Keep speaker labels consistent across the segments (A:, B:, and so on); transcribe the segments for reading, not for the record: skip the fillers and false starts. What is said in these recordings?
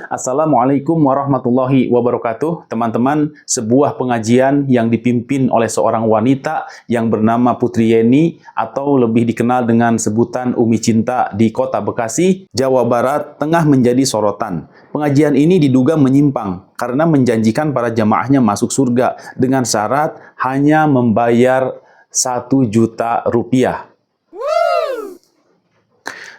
A: Assalamualaikum warahmatullahi wabarakatuh. Teman-teman, sebuah pengajian yang dipimpin oleh seorang wanita yang bernama Putri Yeni atau lebih dikenal dengan sebutan Umi Cinta di Kota Bekasi, Jawa Barat, tengah menjadi sorotan. Pengajian ini diduga menyimpang karena menjanjikan para jamaahnya masuk surga dengan syarat hanya membayar 1 juta rupiah.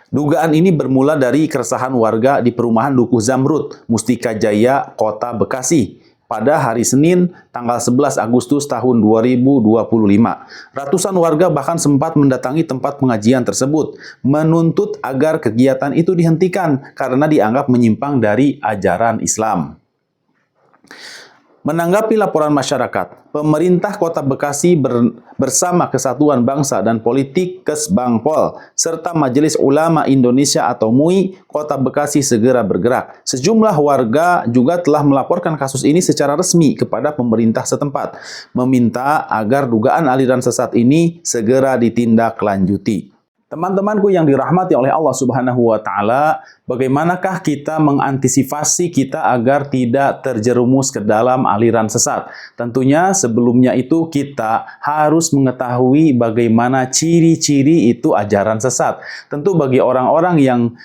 A: Dugaan ini bermula dari keresahan warga di perumahan Dukuh Zamrud, Mustika Jaya, Kota Bekasi, pada hari Senin, tanggal 11 Agustus tahun 2025. Ratusan warga bahkan sempat mendatangi tempat pengajian tersebut, menuntut agar kegiatan itu dihentikan karena dianggap menyimpang dari ajaran Islam. Menanggapi laporan masyarakat, pemerintah Kota Bekasi bersama Kesatuan Bangsa dan Politik Kesbangpol serta Majelis Ulama Indonesia atau MUI Kota Bekasi segera bergerak. Sejumlah warga juga telah melaporkan kasus ini secara resmi kepada pemerintah setempat, meminta agar dugaan aliran sesat ini segera ditindaklanjuti. Teman-temanku yang dirahmati oleh Allah Subhanahu wa Ta'ala, bagaimanakah kita mengantisipasi kita agar tidak terjerumus ke dalam aliran sesat? Tentunya sebelumnya itu kita harus mengetahui bagaimana ciri-ciri itu ajaran sesat. Tentu bagi orang-orang yang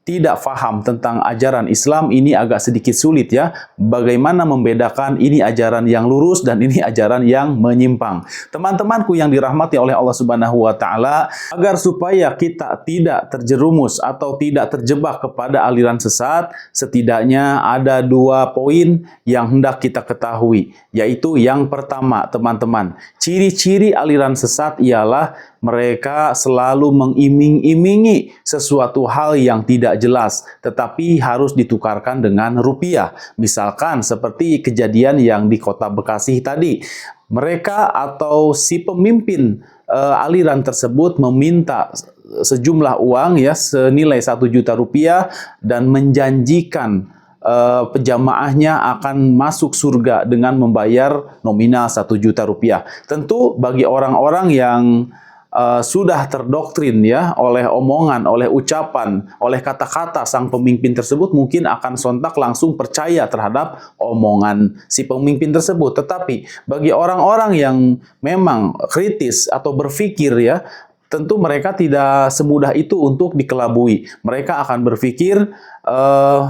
A: tidak faham tentang ajaran Islam ini agak sedikit sulit ya. Bagaimana membedakan ini ajaran yang lurus dan ini ajaran yang menyimpang. Teman-temanku yang dirahmati oleh Allah Subhanahu wa Ta'ala, agar supaya kita tidak terjerumus atau tidak terjebak kepada aliran sesat, setidaknya ada 2 poin yang hendak kita ketahui. Yaitu yang pertama, teman-teman, ciri-ciri aliran sesat ialah mereka selalu mengiming-imingi sesuatu hal yang tidak jelas, tetapi harus ditukarkan dengan rupiah. Misalkan seperti kejadian yang di Kota Bekasi tadi. Mereka atau si pemimpin aliran tersebut meminta sejumlah uang ya senilai 1 juta rupiah dan menjanjikan pejamaahnya akan masuk surga dengan membayar nominal 1 juta rupiah. Tentu bagi orang-orang yang sudah terdoktrin ya oleh omongan, oleh ucapan, oleh kata-kata sang pemimpin tersebut, mungkin akan sontak langsung percaya terhadap omongan si pemimpin tersebut. Tetapi bagi orang-orang yang memang kritis atau berpikir ya, tentu mereka tidak semudah itu untuk dikelabui. Mereka akan berpikir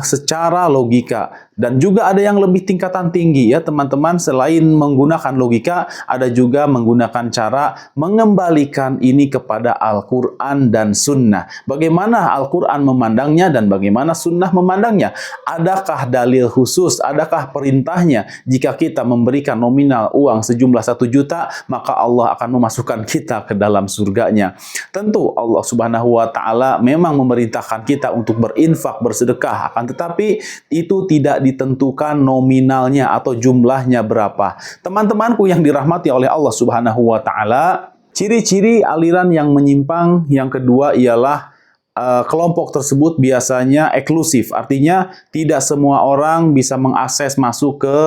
A: secara logika. Dan juga ada yang lebih tingkatan tinggi ya teman-teman. Selain menggunakan logika, ada juga menggunakan cara mengembalikan ini kepada Al-Quran dan Sunnah. Bagaimana Al-Quran memandangnya dan bagaimana Sunnah memandangnya? Adakah dalil khusus? Adakah perintahnya? Jika kita memberikan nominal uang sejumlah 1 juta, maka Allah akan memasukkan kita ke dalam surganya. Tentu Allah Subhanahu wa Ta'ala memang memerintahkan kita untuk berinfak, bersedekah, akan tetapi itu tidak ditentukan nominalnya atau jumlahnya berapa. Teman-temanku yang dirahmati oleh Allah Subhanahu wa Ta'ala, ciri-ciri aliran yang menyimpang yang kedua ialah kelompok tersebut biasanya eksklusif. Artinya tidak semua orang bisa mengakses masuk ke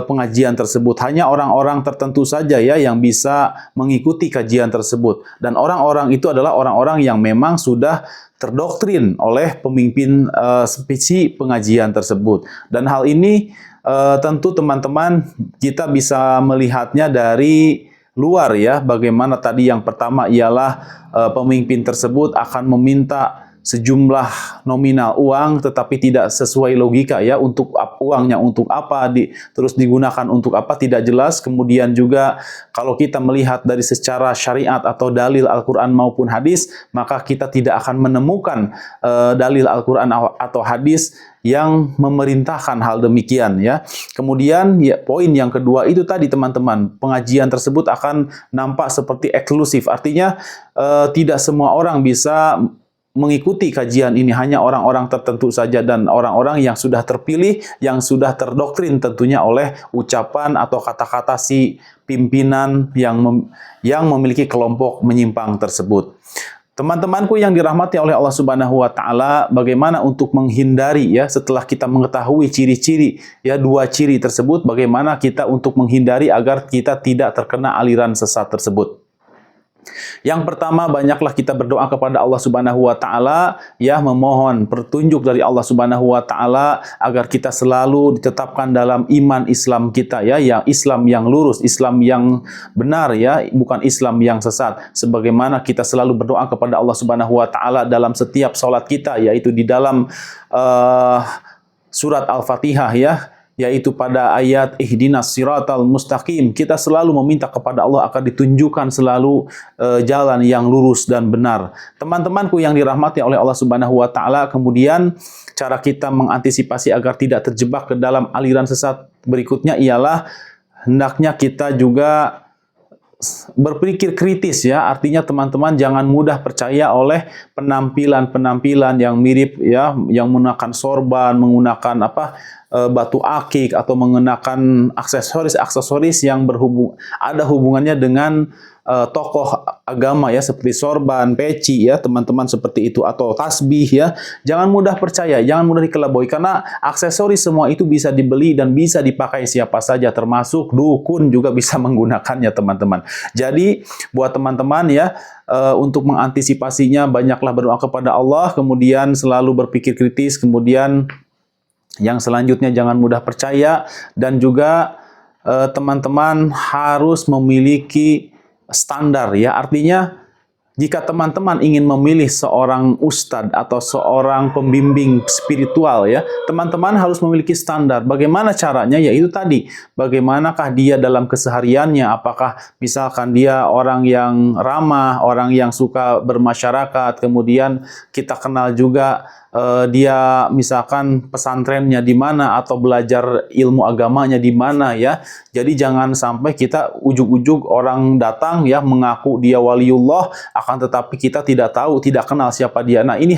A: pengajian tersebut. Hanya orang-orang tertentu saja ya yang bisa mengikuti kajian tersebut. Dan orang-orang itu adalah orang-orang yang memang sudah terdoktrin oleh pemimpin spesi pengajian tersebut. Dan hal ini tentu teman-teman kita bisa melihatnya dari luar ya. Bagaimana tadi yang pertama ialah pemimpin tersebut akan meminta sejumlah nominal uang tetapi tidak sesuai logika ya, untuk uangnya untuk apa, terus digunakan untuk apa tidak jelas. Kemudian juga kalau kita melihat dari secara syariat atau dalil Al-Quran maupun hadis, maka kita tidak akan menemukan dalil Al-Quran atau hadis yang memerintahkan hal demikian ya. Kemudian ya, poin yang kedua itu tadi teman-teman, pengajian tersebut akan nampak seperti eksklusif. Artinya tidak semua orang bisa mengikuti kajian ini, hanya orang-orang tertentu saja dan orang-orang yang sudah terpilih, yang sudah terdoktrin tentunya oleh ucapan atau kata-kata si pimpinan yang memiliki kelompok menyimpang tersebut. Teman-temanku yang dirahmati oleh Allah Subhanahu wa Ta'ala, bagaimana untuk menghindari ya, setelah kita mengetahui ciri-ciri ya, 2 ciri tersebut, bagaimana kita untuk menghindari agar kita tidak terkena aliran sesat tersebut. Yang pertama, banyaklah kita berdoa kepada Allah Subhanahu wa taala, ya, memohon petunjuk dari Allah Subhanahu wa taala agar kita selalu ditetapkan dalam iman Islam kita, ya, yang Islam yang lurus, Islam yang benar, ya, bukan Islam yang sesat. Sebagaimana kita selalu berdoa kepada Allah Subhanahu wa taala dalam setiap salat kita, yaitu di dalam surat Al-Fatihah, ya, yaitu pada ayat ihdinas siratal mustaqim, kita selalu meminta kepada Allah akan ditunjukkan selalu jalan yang lurus dan benar. Teman-temanku yang dirahmati oleh Allah Subhanahu wa taala, kemudian cara kita mengantisipasi agar tidak terjebak ke dalam aliran sesat berikutnya ialah hendaknya kita juga berpikir kritis, ya. Artinya teman-teman jangan mudah percaya oleh penampilan-penampilan yang mirip, ya, yang menggunakan sorban, menggunakan batu akik, atau mengenakan aksesoris yang ada hubungannya dengan tokoh agama, ya, seperti sorban, peci, ya, teman-teman, seperti itu, atau tasbih, ya. Jangan mudah percaya, jangan mudah dikelabui, karena aksesoris semua itu bisa dibeli dan bisa dipakai siapa saja, termasuk dukun juga bisa menggunakannya, teman-teman. Jadi buat teman-teman, ya, untuk mengantisipasinya banyaklah berdoa kepada Allah, kemudian selalu berpikir kritis, kemudian yang selanjutnya jangan mudah percaya, dan juga teman-teman harus memiliki standar, ya. Artinya jika teman-teman ingin memilih seorang ustadz atau seorang pembimbing spiritual, ya, teman-teman harus memiliki standar. Bagaimana caranya? Yaitu tadi, bagaimanakah dia dalam kesehariannya? Apakah misalkan dia orang yang ramah, orang yang suka bermasyarakat, kemudian kita kenal juga dia misalkan pesantrennya di mana atau belajar ilmu agamanya di mana, ya. Jadi jangan sampai kita ujug-ujug orang datang, ya, mengaku dia waliullah, akan tetapi kita tidak tahu, tidak kenal siapa dia. Nah, ini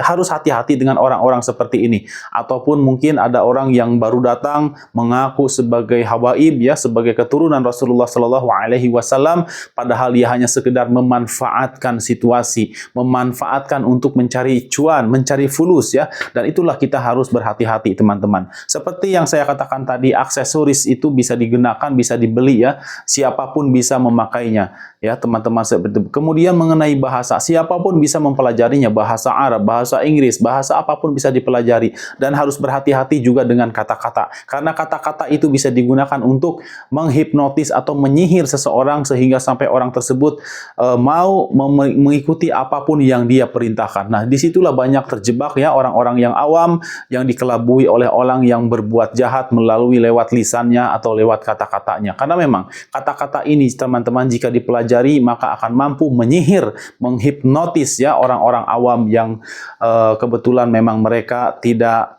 A: harus hati-hati dengan orang-orang seperti ini. Ataupun mungkin ada orang yang baru datang mengaku sebagai habaib, ya, sebagai keturunan Rasulullah Shallallahu Alaihi Wasallam, padahal dia hanya sekedar memanfaatkan situasi, memanfaatkan untuk mencari cuan, mencari fulus, ya. Dan itulah kita harus berhati-hati, teman-teman. Seperti yang saya katakan tadi, aksesoris itu bisa digunakan, bisa dibeli, ya. Siapapun bisa memakainya, ya, teman-teman. Kemudian mengenai bahasa, siapapun bisa mempelajarinya, bahasa Arab, bahasa Inggris, bahasa apapun bisa dipelajari, dan harus berhati-hati juga dengan kata-kata, karena kata-kata itu bisa digunakan untuk menghipnotis atau menyihir seseorang sehingga sampai orang tersebut mau mengikuti apapun yang dia perintahkan. Nah, disitulah banyak terjebak, ya, orang-orang yang awam yang dikelabui oleh orang yang berbuat jahat melalui lewat lisannya atau lewat kata-katanya. Karena memang kata-kata ini, teman-teman, jika dipelajari maka akan mampu menyihir, menghipnotis, ya, orang-orang awam yang kebetulan memang mereka tidak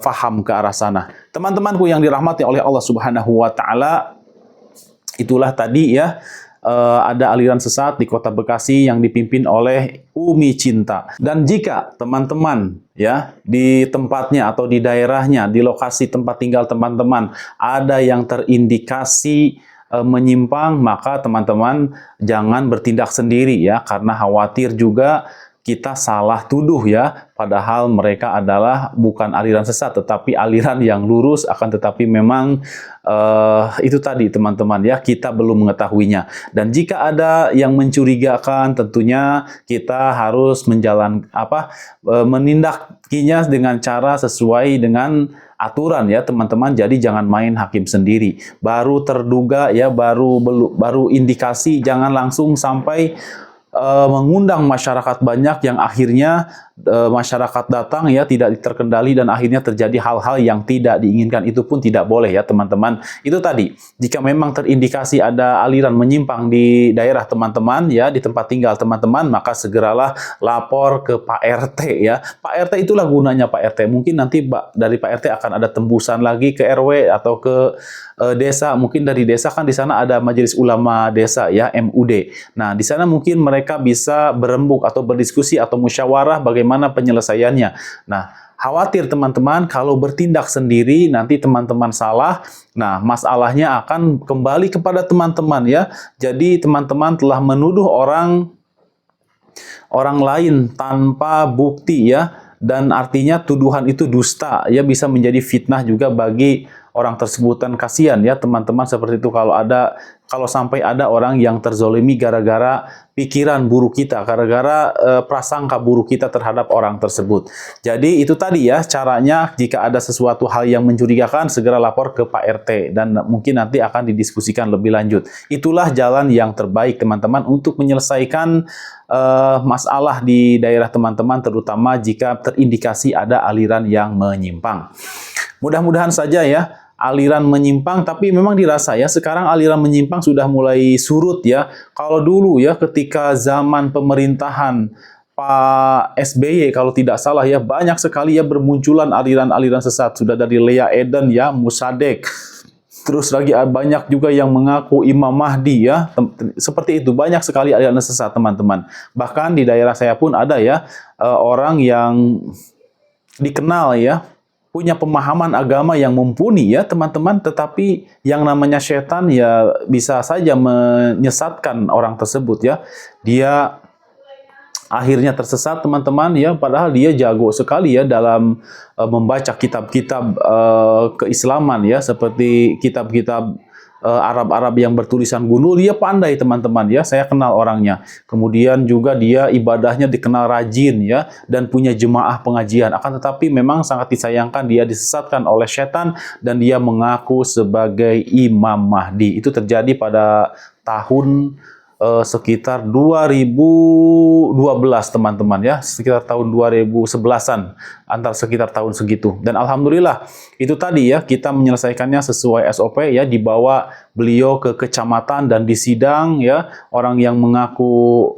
A: faham ke arah sana. Teman-temanku yang dirahmati oleh Allah Subhanahu wa taala, itulah tadi, ya, ada aliran sesat di Kota Bekasi yang dipimpin oleh Umi Cinta. Dan jika teman-teman, ya, di tempatnya atau di daerahnya, di lokasi tempat tinggal teman-teman ada yang terindikasi menyimpang, maka teman-teman jangan bertindak sendiri, ya, karena khawatir juga kita salah tuduh, ya, padahal mereka adalah bukan aliran sesat tetapi aliran yang lurus, akan tetapi memang itu tadi, teman-teman, ya, kita belum mengetahuinya. Dan jika ada yang mencurigakan, tentunya kita harus menindakinya dengan cara sesuai dengan aturan, ya, teman-teman. Jadi jangan main hakim sendiri. Baru terduga, ya, baru indikasi, jangan langsung sampai mengundang masyarakat banyak yang akhirnya masyarakat datang, ya, tidak terkendali dan akhirnya terjadi hal-hal yang tidak diinginkan. Itu pun tidak boleh, ya, teman-teman. Itu tadi, jika memang terindikasi ada aliran menyimpang di daerah teman-teman, ya, di tempat tinggal teman-teman, maka segeralah lapor ke Pak RT, ya. Pak RT itulah gunanya Pak RT. Mungkin nanti dari Pak RT akan ada tembusan lagi ke RW atau ke desa. Mungkin dari desa kan di sana ada Majelis Ulama Desa, ya, MUD. Nah, di sana mungkin mereka bisa berembuk atau berdiskusi atau musyawarah bagaimana penyelesaiannya. Nah, khawatir teman-teman kalau bertindak sendiri nanti teman-teman salah. Nah, masalahnya akan kembali kepada teman-teman, ya. Jadi teman-teman telah menuduh orang lain tanpa bukti, ya. Dan artinya tuduhan itu dusta, ya, bisa menjadi fitnah juga bagi orang tersebut. Dan kasihan ya teman-teman seperti itu kalau sampai ada orang yang terzolimi gara-gara pikiran buruk kita, gara-gara prasangka buruk kita terhadap orang tersebut. Jadi itu tadi ya caranya, jika ada sesuatu hal yang mencurigakan segera lapor ke Pak RT dan mungkin nanti akan didiskusikan lebih lanjut. Itulah jalan yang terbaik teman-teman untuk menyelesaikan masalah di daerah teman-teman, terutama jika terindikasi ada aliran yang menyimpang. Mudah-mudahan saja ya aliran menyimpang, tapi memang dirasa ya sekarang aliran menyimpang sudah mulai surut ya. Kalau dulu ya ketika zaman pemerintahan Pak SBY kalau tidak salah ya, banyak sekali ya bermunculan aliran-aliran sesat, sudah dari Lea Eden ya, Musadek. Terus lagi banyak juga yang mengaku Imam Mahdi ya. Seperti itu, banyak sekali aliran sesat teman-teman. Bahkan di daerah saya pun ada ya orang yang dikenal ya punya pemahaman agama yang mumpuni ya teman-teman, tetapi yang namanya setan ya bisa saja menyesatkan orang tersebut ya. Dia akhirnya tersesat teman-teman ya, padahal dia jago sekali ya dalam membaca kitab-kitab keislaman ya, seperti kitab-kitab Arab-Arab yang bertulisan gundul. Dia pandai teman-teman ya, saya kenal orangnya. Kemudian juga dia ibadahnya dikenal rajin ya, dan punya jemaah pengajian. Akan tetapi memang sangat disayangkan dia disesatkan oleh setan dan dia mengaku sebagai Imam Mahdi. Itu terjadi pada tahun sekitar 2012 teman-teman ya, sekitar tahun 2011-an, antar sekitar tahun segitu. Dan alhamdulillah itu tadi ya, kita menyelesaikannya sesuai SOP ya, dibawa beliau ke kecamatan dan disidang ya, orang yang mengaku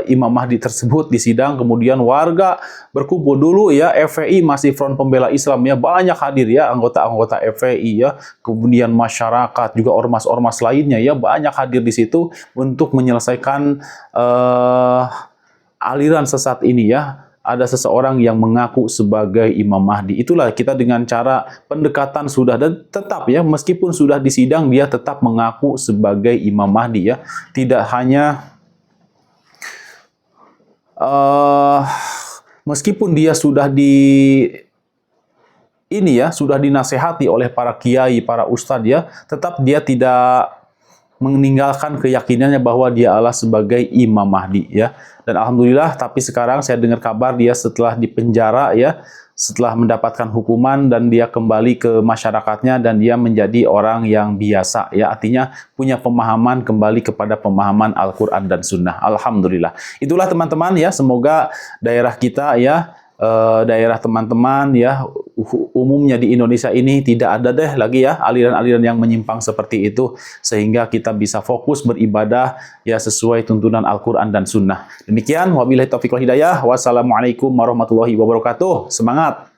A: Imam Mahdi tersebut disidang. Kemudian warga berkumpul dulu ya, FPI masih Front Pembela Islam ya, banyak hadir ya anggota-anggota FPI ya, kemudian masyarakat juga ormas-ormas lainnya ya, banyak hadir di situ untuk menyelesaikan aliran sesat ini ya. Ada seseorang yang mengaku sebagai Imam Mahdi. Itulah kita dengan cara pendekatan sudah, dan tetap ya meskipun sudah disidang dia tetap mengaku sebagai Imam Mahdi ya. Tidak hanya meskipun dia sudah sudah dinasehati oleh para kiai, para ustadz ya, tetap dia tidak meninggalkan keyakinannya bahwa dia adalah sebagai Imam Mahdi ya. Dan alhamdulillah, tapi sekarang saya dengar kabar dia setelah dipenjara ya, setelah mendapatkan hukuman, dan dia kembali ke masyarakatnya dan dia menjadi orang yang biasa ya, artinya punya pemahaman kembali kepada pemahaman Al-Qur'an dan Sunnah. Alhamdulillah. Itulah teman-teman ya, semoga daerah kita ya, daerah teman-teman ya, umumnya di Indonesia ini tidak ada deh lagi ya aliran-aliran yang menyimpang seperti itu, sehingga kita bisa fokus beribadah ya sesuai tuntunan Al-Qur'an dan Sunnah. Demikian, wabillahi taufiq wal hidayah. Wassalamualaikum warahmatullahi wabarakatuh. Semangat!